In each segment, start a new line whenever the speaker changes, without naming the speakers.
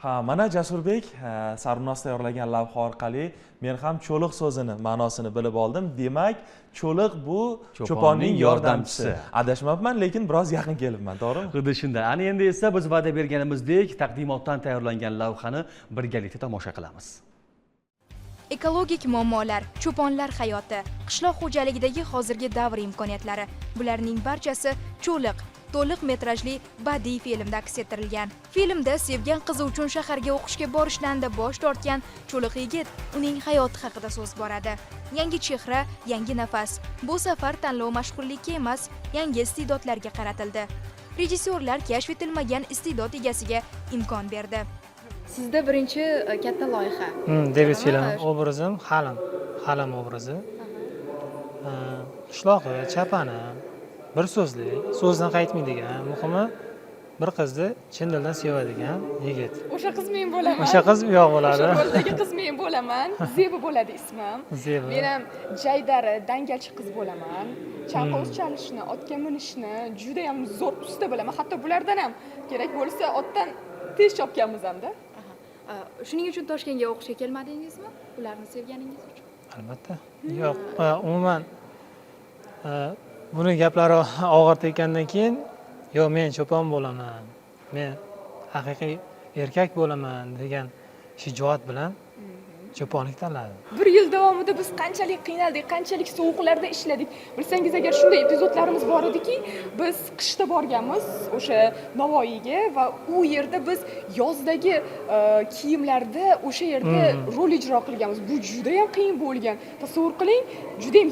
Ha, mana Jasurbek Sarvinoz tayyorlagan lavha orqali men ham cho'liq so'zini ma'nosini bilib oldim. Demak, cho'liq bu cho'ponning yordamchisi. Adashmabman, lekin biroz yaqin kelibman, to'g'rimi?
Xuddi shunday. Ana endi esa biz va'da berganimizdek taqdimotdan tayyorlangan lavhani birgalikda tomosha qilamiz.
Ekologik muammolar, cho'ponlar hayoti, qishloq xo'jaligidagi hozirgi davr imkoniyatlari, bularning barchasi Cho'liq to'liq metrajli badiiy filmda aks ettirilgan. Filmda sevgan qizi uchun shaharga o'qishga borishdan bosh tortgan cho'liq yigit, uning hayoti haqida so'z boradi. Yangi chehra, yangi nafas. Bu safar tanlov mashhurlikka emas, yangi iste'dodlarga qaratildi. Rejissyorlar kashf etilmagan iste'dod egasiga imkon berdi. Sizda birinchi katta loyiha.
Debut film obrazim Halim obrazi. Qishloqi, chapani, bir so'zdan qaytmaydigan, muhimi bir qizni chin dildan sevadigan yigit.
O'sha qiz men bo'laman.
O'sha qiz u yoq bo'ladi.
O'sha roldagi qiz men bo'laman. Zebi bo'ladi ismim.
Zebi.
Men ham jaydari, dangalchi qiz bo'laman. Chanqo'z chalishni, otga minishni juda ham zo'r usta bo'laman. Hatto bulardan ham kerak bo'lsa otdan tez chopganmiz hamda.
Shuning uchun Toshkentga o'qishga kelmadingizmi? Ularni sevganingiz uchun?
Albatta. Yo'q, umuman buni gaplari og'ir tekkandan keyin yo'q, men cho'pon bo'laman, men haqiqiy erkak bo'laman degan shijoat bilan cho'ponlik tanladim.
Bir yil davomida biz qanchalik qiynaldik, qanchalik sovuqlarda ishladik. Bilsangiz, agar shunday epizodlarimiz bor ediki, biz qishda borganmiz o'sha Navoiyga va u yerda biz yozdagi kiyimlarda o'sha yerda rol ijro qilganmiz. Bu juda ham qiyin bo'lgan. Tasavvur qiling, juda ham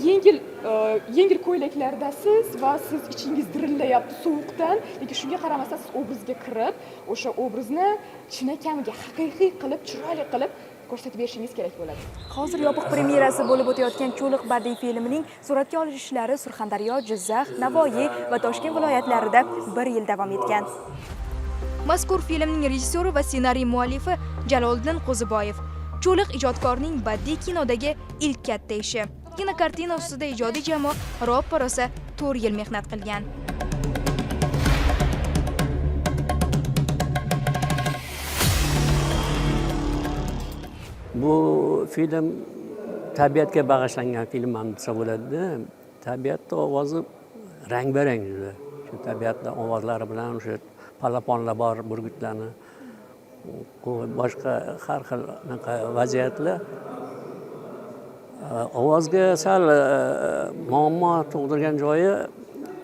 yengil ko'ylaklardasiz va siz ichingiz dirillayapti sovuqdan, lekin shunga qaramasdan siz obrazga kirib, o'sha obrazni chinakamiga haqiqiy qilib, chiroyli qilib ko'rsatib berishingiz kerak bo'ladi.
Hozir yopiq premyerasi bo'lib o'tayotgan Cho'liq badiiy filmining suratga olish ishlari Surxondaryo, Jizzax, Navoiy va Toshkent viloyatlarida 1 yil davom etgan. Mazkur filmning rejissyori va ssenariy muallifi Jaloliddin Qo'ziboyev. Cho'liq ijodkorning badiiy kinodagi ilk katta ishi. Kinokartina ustida ijodiy jamoa roppa-rosa 4 yil mehnat qilgan.
Bu film tabiatga bag'ishlangan film ham desa bo'ladi. Tabiatda ovozi rang-barang juda. Shu tabiatda ovozlari bilan o'sha palaponlar bor, burgutlarni, boshqa har xil vaziyatlar ovozga sal muammo tug'dirgan joyi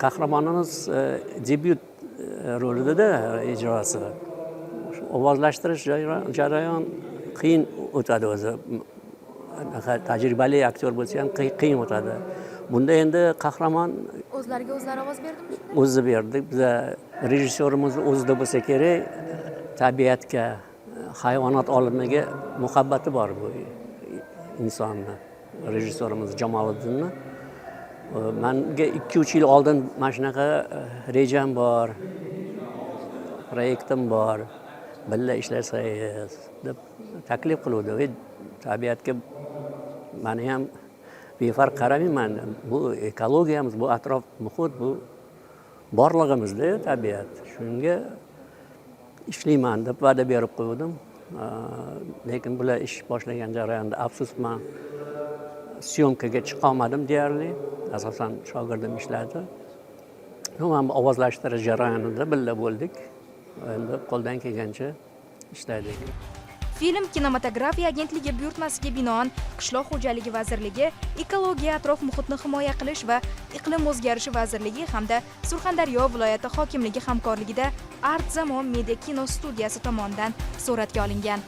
qahramonimiz debyut rolida ijrosi. Ovozlashtirish jarayon qiyin o'tadi o'zi. Tajribali aktyor bo'lsa ham qiyin o'tadi. Bunda endi qahramon
O'zlariga o'zlari ovoz berdimi?
O'zi berdi. Biz rejissyorimiz o'zida bo'lsa kerak, tabiatga, hayvonot olamiga muhabbati bor bu insonni. Rejissyorimiz Jamoliddinni. Menga 2-3 yil oldin mana shunaqa rejam bor, proyektim bor, birga ishlasangiz deb taklif qiluvdi va tabiatga meni ham befarq qaramayman. Bu ekologiyamiz, bu atrof muhit, bu borlig'imizda tabiat. Shunga ishlayman deb va'da berib qo'ydim. Lekin bular ish boshlagan jarayonda afsusman, syomkaga chiqa olmadim deyarli. Asosan shogirdim ishladi. Men ovozlashtirish jarayonida birga bo'ldik. Endi qo'ldan kelgancha ishladik.
Film Kinematografiya agentligi buyurtmasiga binoan Qishloq xo'jaligi vazirligi, Ekologiya, atrof muhitni himoya qilish va iqlim o'zgarishi vazirligi hamda Surxondaryo viloyati hokimligi hamkorligida Art Zamon media kino studiyasi tomonidan suratga olingan.